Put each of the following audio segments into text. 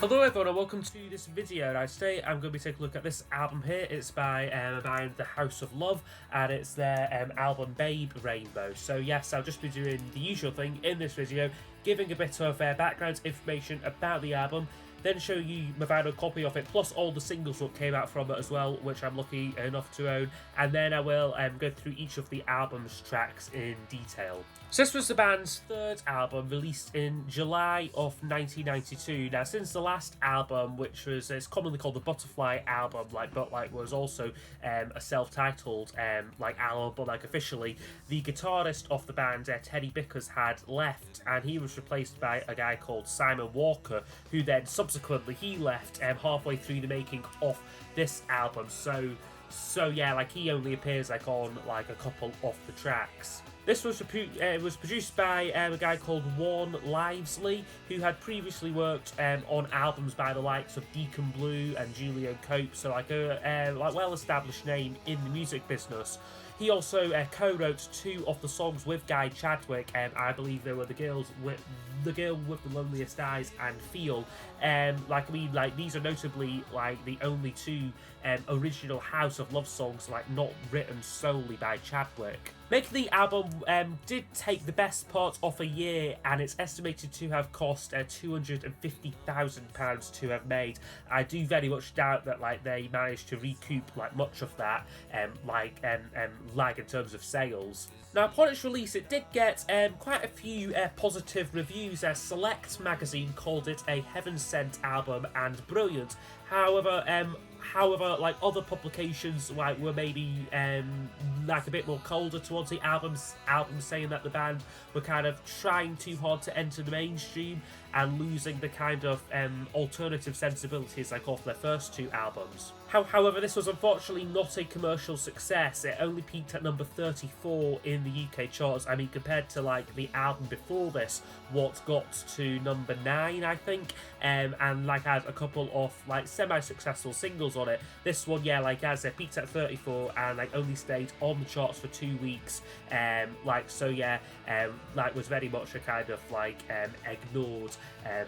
Hello everyone and welcome to this video. Now today I'm going to be taking a look at this album here. It's by a band, The House of Love, and it's their album Babe Rainbow. So yes, I'll just be doing the usual thing in this video, giving a bit of background information about the album, then show you my vinyl copy of it, plus all the singles that came out from it as well, which I'm lucky enough to own, and then I will go through each of the album's tracks in detail. So this was the band's third album, released in July of 1992. Now, since the last album, which was it's commonly called the Butterfly album, but was also a self-titled album, but officially, the guitarist of the band, Teddy Bickers, had left, and he was replaced by a guy called Simon Walker, who then subsequently he left halfway through the making of this album. So yeah, he only appears on a couple of the tracks. This was produced by a guy called Warren Livesley, who had previously worked on albums by the likes of Deacon Blue and Julian Cope, so a well-established name in the music business. He also co-wrote two of the songs with Guy Chadwick, I believe they were The Girl with the Loneliest Eyes and Feel. These are notably the only two original House of Love songs not written solely by Chadwick. Making the album did take the best part of a year, and it's estimated to have cost £250,000 to have made. I do very much doubt that they managed to recoup much of that, in terms of sales. Now, upon its release, it did get quite a few positive reviews. Select magazine called it a heaven-sent album and brilliant. However, other publications were maybe a bit more colder towards the album, saying that the band were kind of trying too hard to enter the mainstream and losing the kind of alternative sensibilities of their first two albums. However, this was unfortunately not a commercial success. It only peaked at number 34 in the UK charts. I mean, compared to the album before this, what got to number 9, I think, and had a couple of semi-successful singles on it. This one, as it peaked at 34 and only stayed on the charts for 2 weeks. Was very much a kind of ignored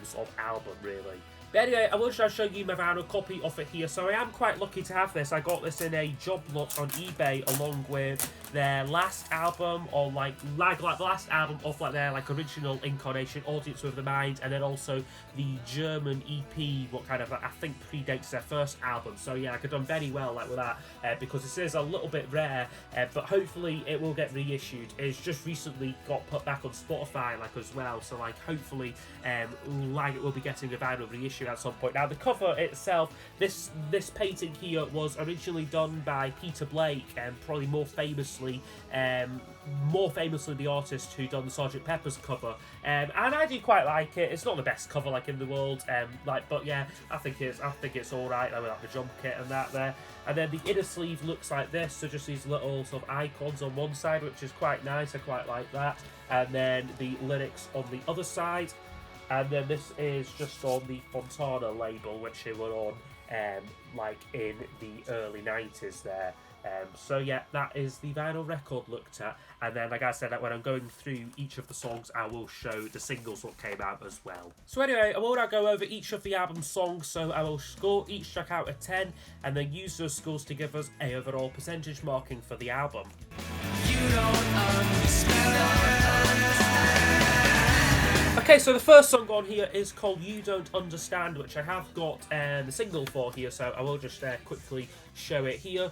sort of album, really. But anyway, I will just show you my vinyl copy of it here. So I am quite lucky to have this. I got this in a job lot on eBay along with their last album, or the last album of their original incarnation, Audience with the Mind, and then also the German EP, what kind of I think predates their first album. So yeah, I could done very well with that because this is a little bit rare, but hopefully it will get reissued. It's just recently got put back on Spotify as well. So hopefully it will be getting a vinyl reissue at some point. Now, the cover itself, this painting here was originally done by Peter Blake, and probably more famously the artist who done the Sgt. Pepper's cover, and I do quite like it. It's not the best cover in the world, but yeah, I think it's all right. Without the jump kit and that there, and then the inner sleeve looks like this. So just these little sort of icons on one side, which is quite nice. I quite like that, and then the lyrics on the other side. And then this is just on the Fontana label, which they were on in the early 90s there. So yeah, that is the vinyl record looked at. And then, like I said, when I'm going through each of the songs, I will show the singles that came out as well. So anyway, I will now go over each of the album's songs. So I will score each track out of 10, and then use those scores to give us a overall percentage marking for the album. You don't understand. Okay, so the first song on here is called You Don't Understand, which I have got the single for here, so I will just quickly show it here.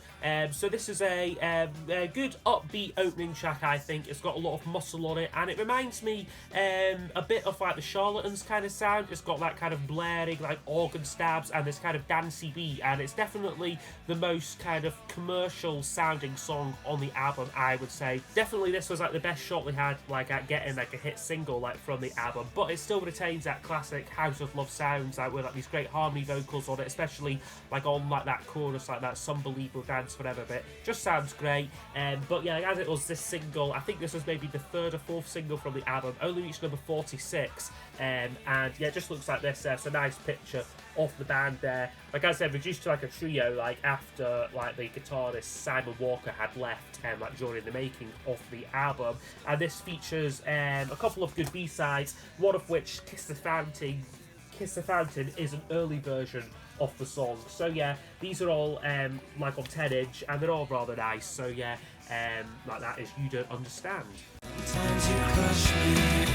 So this is a good upbeat opening track, I think. It's got a lot of muscle on it, and it reminds me a bit of the Charlatans kind of sound. It's got that kind of blaring organ stabs and this kind of dancey beat, and it's definitely the most kind of commercial sounding song on the album, I would say. Definitely this was the best shot they had at getting a hit single from the album, but it still retains that classic House of Love sounds with these great harmony vocals on it, especially on that chorus, that Some Believe Will Dance Forever bit. Just sounds great. But yeah, as it was this single, I think this was maybe the third or fourth single from the album, only reached number 46, and yeah, it just looks like this. It's a nice picture of the band there. Like I said, reduced to a trio after the guitarist Simon Walker had left during the making of the album. And this features a couple of good B-sides, one of which, Kiss the Fountain, Kiss the Fountain is an early version of the song. So yeah, these are all like on 10-inch, and they're all rather nice. So yeah, like that is You Don't Understand. Sometimes you crush me.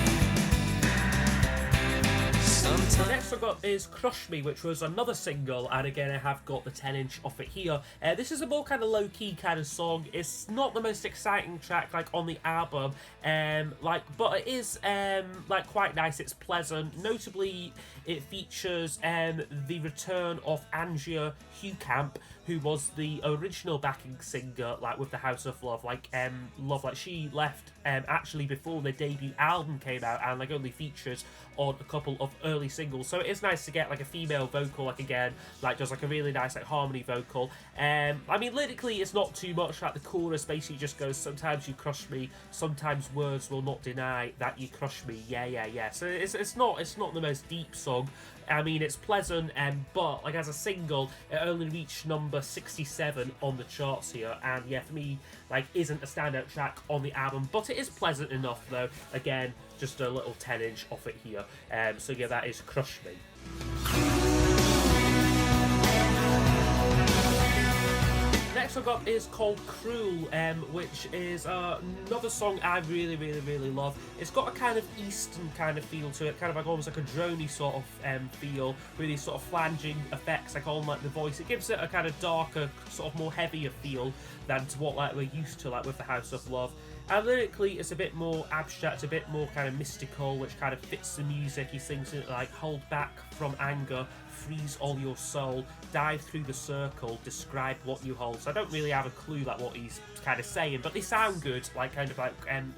Next I've got is Crush Me, which was another single, and again I have got the 10-inch off it here. This is a more kind of low-key kind of song. It's not the most exciting track like on the album, but it is like quite nice. It's pleasant. Notably, it features the return of Angia Hucamp, who was the original backing singer, like with the House of Love. Like she left actually before the debut album came out, and like only features on a couple of early singles. So it is nice to get like a female vocal, like again, like does like a really nice like harmony vocal. I mean, lyrically it's not too much. Like the chorus basically just goes, sometimes you crush me, sometimes words will not deny that you crush me. Yeah, yeah, yeah. So it's not the most deep song. I mean, it's pleasant, but like as a single, it only reached number 67 on the charts here, and yeah, for me, like isn't a standout track on the album, but it is pleasant enough though. Again, just a little 10-inch off it here. So yeah, that is Crush Me. Next I've got is called Cruel, which is another song I really, really, really love. It's got a kind of Eastern kind of feel to it, kind of like almost like a droney sort of feel, with these sort of flanging effects like on like the voice. It gives it a kind of darker, sort of more heavier feel than to what like we're used to like with the House of Love. And lyrically, it's a bit more abstract, a bit more kind of mystical, which kind of fits the music. He sings it like, hold back from anger, freeze all your soul, dive through the circle, describe what you hold. So I don't really have a clue like what he's kind of saying, but they sound good, like kind of like, and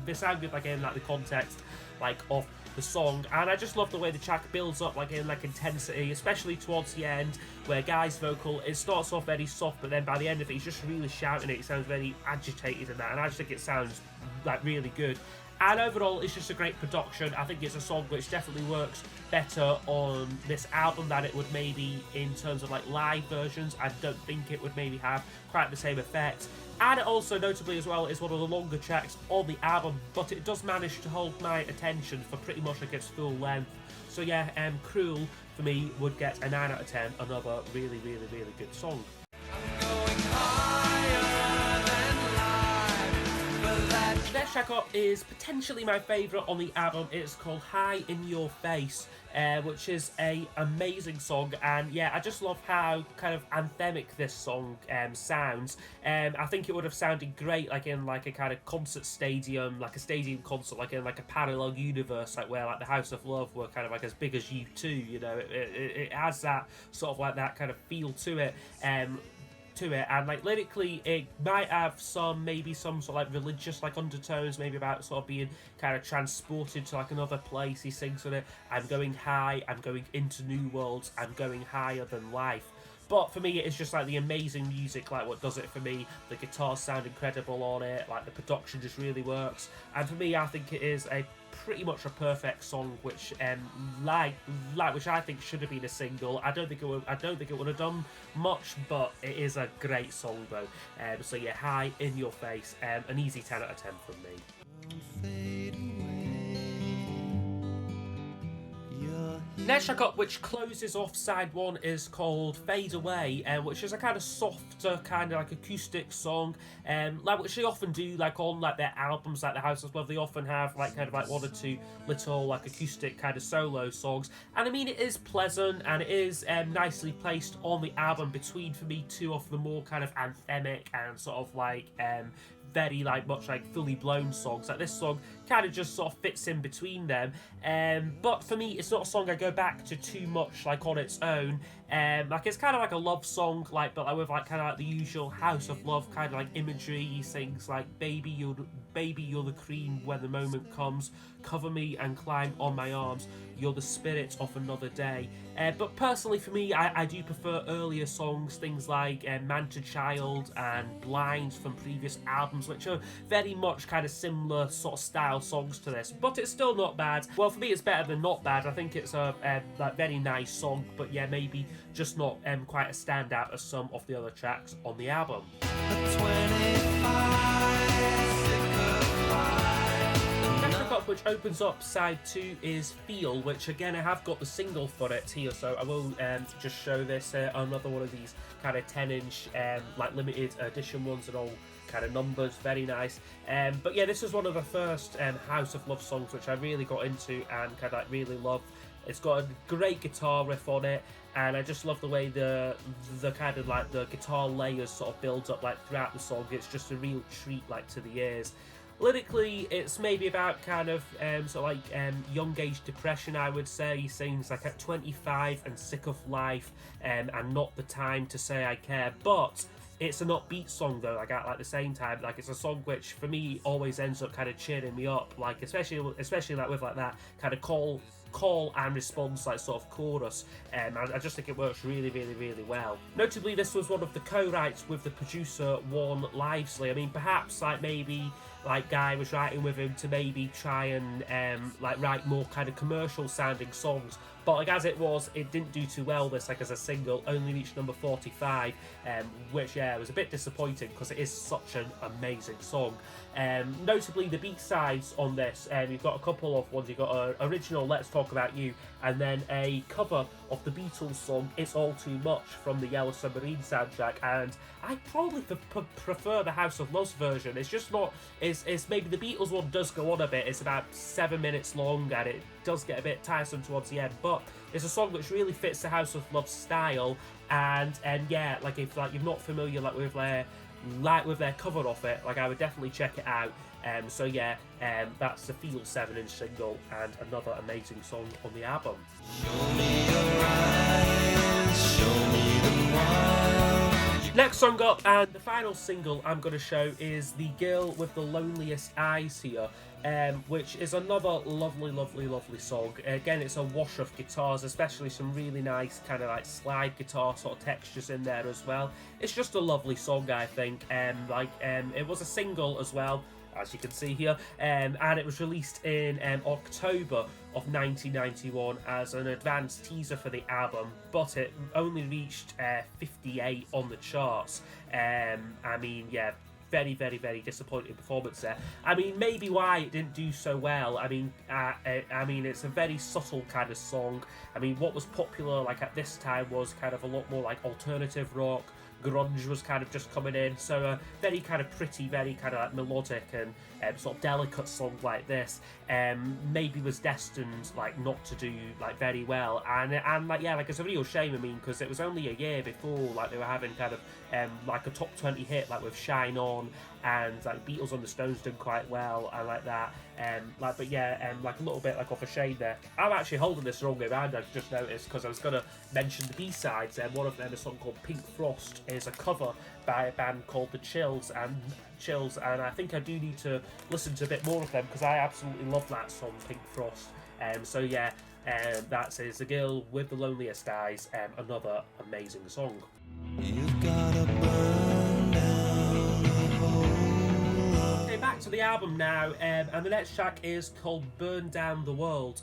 they sound good like in like the context like of the song. And I just love the way the track builds up like in like intensity, especially towards the end where Guy's vocal, it starts off very soft, but then by the end of it he's just really shouting it. It sounds very agitated in that, and I just think it sounds like really good. And overall, it's just a great production. I think it's a song which definitely works better on this album than it would maybe in terms of like live versions. I don't think it would maybe have quite the same effect. And it also, notably as well, is one of the longer tracks on the album, but it does manage to hold my attention for pretty much like its full length. So yeah, Cruel for me would get a 9 out of 10. Another really, really, really good song. Next track up is potentially my favourite on the album. It's called High in Your Face, which is a amazing song, and yeah, I just love how kind of anthemic this song sounds. I think it would have sounded great like in like a kind of concert stadium, like a stadium concert, like in like a parallel universe, like where like the House of Love were kind of like as big as U2, you know. It has that sort of like that kind of feel to it. And like lyrically it might have maybe some sort of like religious like undertones, maybe about sort of being kind of transported to like another place. He sings with it, I'm going high, I'm going into new worlds, I'm going higher than life. But for me, it's just like the amazing music, like what does it for me. The guitars sound incredible on it, like the production just really works. And for me, I think it is a pretty much a perfect song, which which I think should have been a single. I don't think it would have done much, but it is a great song though. So yeah, High in Your Face, an easy 10 out of 10 from me. Next track up, which closes off side one, is called Fade Away, which is a kind of softer, kind of like acoustic song, like which they often do, like on like their albums, like the House of Love. They often have like kind of like one or two little like acoustic kind of solo songs, and I mean it is pleasant and it is nicely placed on the album between, for me, two of the more kind of anthemic and sort of like very like much like fully blown songs. Like this song kind of just sort of fits in between them, but for me it's not a song I go back to too much like on its own. Like it's kind of like a love song, like but like with like kind of like the usual House of Love kind of like imagery. He sings like baby you're the cream when the moment comes, cover me and climb on my arms, you're the spirit of another day. But personally for me, I do prefer earlier songs, things like Man to Child and Blind from previous albums, which are very much kind of similar sort of style songs to this, but it's still not bad. Well, for me it's better than not bad. I think it's a like very nice song, but yeah, maybe just not quite a standout as some of the other tracks on the album. up, which opens up side 2, is Feel, which again I have got the single for it here, so I will just show this, another one of these kind of 10-inch like limited edition ones and all kind of numbers, very nice. But yeah, this is one of the first House of Love songs which I really got into and kind of like really loved. It's got a great guitar riff on it, and I just love the way the kind of like the guitar layers sort of builds up like throughout the song. It's just a real treat like to the ears. Lyrically, it's maybe about kind of sort of like young age depression, I would say. He sings like at 25 and sick of life, and not the time to say I care. But it's an upbeat song though, like at the same time, like it's a song which for me always ends up kind of cheering me up, like especially like with like that kind of call and response like sort of chorus, and I just think it works really well. Notably, this was one of the co-writes with the producer Warren Livesey. I mean, perhaps like maybe like Guy was writing with him to maybe try and like write more kind of commercial sounding songs, but like as it was, it didn't do too well. This like as a single only reached number 45, which yeah was a bit disappointing because it is such an amazing song. Notably, the B-sides on this, you've got a couple of ones. You've got an original Let's Talk About You, and then a cover of the Beatles song It's All Too Much from the Yellow Submarine soundtrack, and I probably prefer the House of Love's version. It's just not, it's maybe the Beatles one does go on a bit. It's about 7 minutes long and it does get a bit tiresome towards the end, but it's a song which really fits the House of Love style, and yeah, like if like you're not familiar like with their cover of it, like I would definitely check it out. So yeah, that's the Feel 7-inch single and another amazing song on the album. Show me your eyes, show me them wild. Next song up, and the final single I'm going to show, is The Girl with the Loneliest Eyes here, which is another lovely song. Again, it's a wash of guitars, especially some really nice kind of like slide guitar sort of textures in there as well. It's just a lovely song, I think. It was a single as well, as you can see here, and it was released in October of 1991 as an advanced teaser for the album, but it only reached 58 on the charts. I mean, yeah, very disappointing performance there. I mean, maybe why it didn't do so well. I mean, it's a very subtle kind of song. I mean, what was popular like at this time was kind of a lot more like alternative rock. Grunge was kind of just coming in, so a very kind of pretty, very kind of like melodic and sort of delicate song like this maybe was destined like not to do like very well, and like yeah, like it's a real shame. I mean, because it was only a year before like they were having kind of like a top 20 hit like with Shine On, and like Beatles on the Stones done quite well and like that, but yeah, like a little bit like off a shade there. I'm actually holding this the wrong way around, I've just noticed, because I was going to mention the B-sides, and one of them, a song called Pink Frost, is a cover by a band called the Chills, and I think I do need to listen to a bit more of them because I absolutely love that song, Pink Frost. So yeah, that is The Girl with the Loneliest Eyes, another amazing song. You've gotta burn down the whole. Okay, back to the album now, and the next track is called Burn Down the World,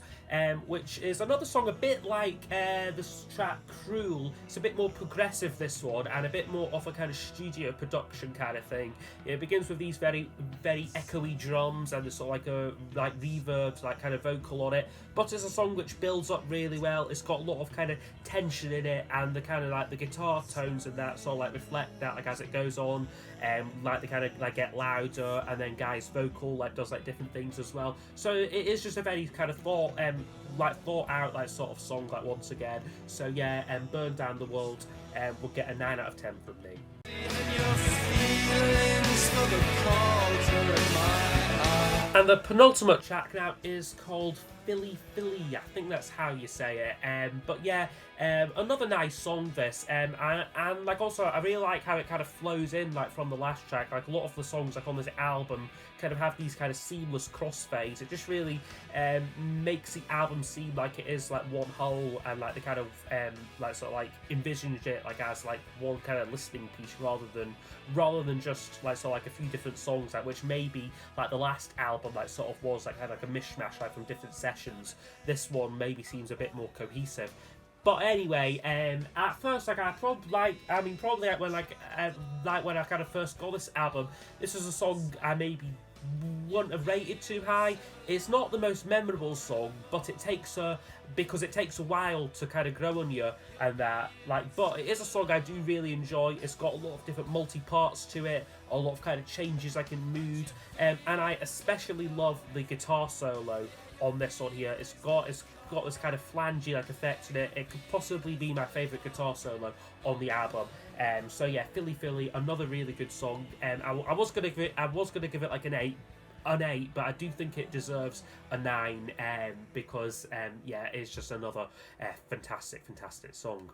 which is another song a bit like this track Cruel. It's a bit more progressive, this one, and a bit more off a kind of studio production kind of thing. It begins with these very echoey drums and there's sort of like reverbs, like kind of vocal on it, but it's a song which builds up really well. It's got a lot of kind of tension in it, and the kind of like the guitar tones and that sort of like reflect that like as it goes on, like they kind of like get louder, and then Guy's vocal like does like different things as well. So it is just a very kind of thought out like sort of song like once again. So yeah, Burn Down the World will get a 9 out of 10 from me. And the penultimate track now is called Philly, I think that's how you say it. But yeah, another nice song this, and like also I really like how it kind of flows in like from the last track. Like a lot of the songs like on this album kind of have these kind of seamless crossfades. It just really makes the album seem like it is like one whole, and like the kind of like sort of like envisioned it like as like one kind of listening piece rather than just like sort of like a few different songs, like which maybe like the last album like sort of was like kind of like a mishmash like from different sessions. This one maybe seems a bit more cohesive. But anyway, at first, like probably when I kind of first got this album, this was a song I maybe wouldn't have rated too high. It's not the most memorable song, but it takes because it takes a while to kind of grow on you and that. But it is a song I do really enjoy. It's got a lot of different multi-parts to it, a lot of kind of changes like in mood, and I especially love the guitar solo on this one here. It's got this kind of flangey like effect in it. It could possibly be my favourite guitar solo on the album. So yeah, Philly Philly, another really good song. I was gonna give it like an 8, but I do think it deserves a 9 because yeah, it's just another fantastic song.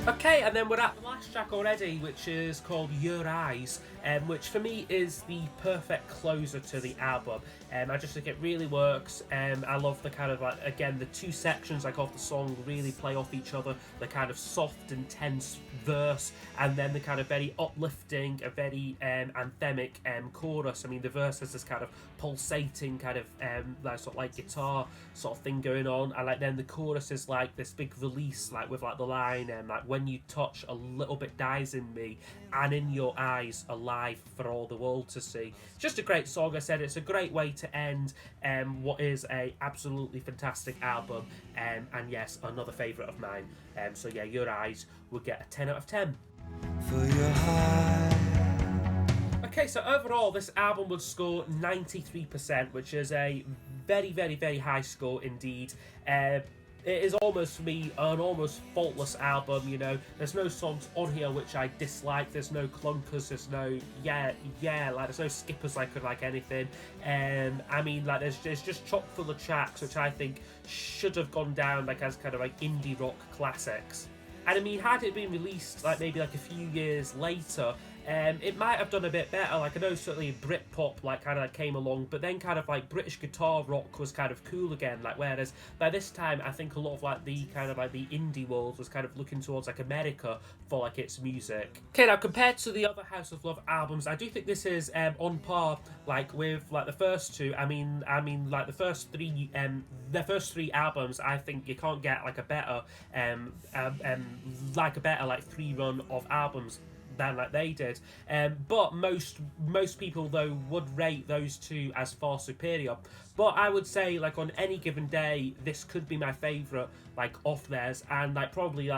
Okay, and then we're at the last track already, which is called Your Eyes, which for me is the perfect closer to the album. I just think it really works. I love the kind of like, again, the two sections like of the song really play off each other. The kind of soft, intense verse, and then the kind of very uplifting, a very anthemic chorus. I mean, the verse has this kind of pulsating kind of like sort of like guitar sort of thing going on, and like then the chorus is like this big release, like with like the line like when you touch, a little bit dies in me, and in your eyes, alive for all the world to see. Just a great song. I said it's a great way to end what is a absolutely fantastic album, and yes, another favourite of mine. So yeah, Your Eyes would get a 10 out of 10. For your heart. Okay, so overall, this album would score 93%, which is a very, very, very high score indeed. It is almost, for me, an almost faultless album, you know. There's no songs on here which I dislike. There's no clunkers. There's no, like, there's no skippers I could like anything. I mean, like, there's just chock full of tracks which I think should have gone down, like, as kind of, like, indie rock classics. And I mean, had it been released, like, maybe, like, a few years later, it might have done a bit better. Like, I know certainly Britpop like kind of like came along, but then kind of like British guitar rock was kind of cool again. Like, whereas by this time, I think a lot of like the kind of like the indie world was kind of looking towards like America for like its music. Okay, now compared to the other House of Love albums, I do think this is on par like with like the first two. I mean like the first three albums, I think you can't get like a better like 3 run of albums than like they did, but most people though would rate those two as far superior. But I would say, like, on any given day, this could be my favourite, like, of theirs, and like probably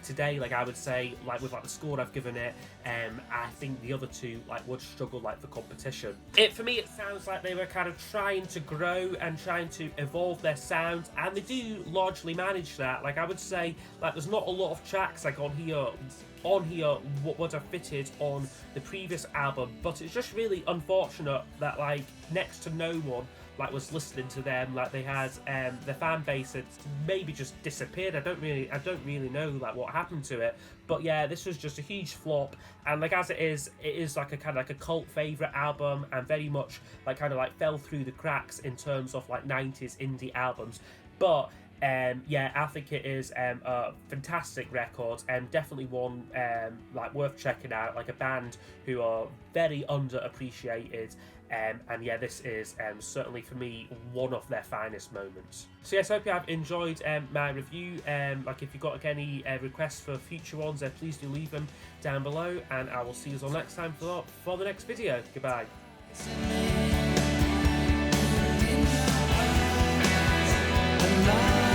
today, like I would say, like with like the score I've given it, I think the other two like would struggle like for competition. For me, it sounds like they were kind of trying to grow and trying to evolve their sound, and they do largely manage that. Like, I would say, like, there's not a lot of tracks like on here what would have fitted on the previous album, but it's just really unfortunate that like next to no one like was listening to them. Like, they had their fan base had maybe just disappeared. I don't really know like what happened to it, but yeah, this was just a huge flop. And like, as it is like a kind of like a cult favorite album, and very much like kind of like fell through the cracks in terms of like 90s indie albums. But yeah, I think it is a fantastic record, and definitely one like worth checking out, like a band who are very underappreciated. And yeah, this is certainly for me one of their finest moments. So yes, I hope you have enjoyed my review. Like, if you've got like any requests for future ones, please do leave them down below, and I will see you all next time for the next video. Goodbye. Alive.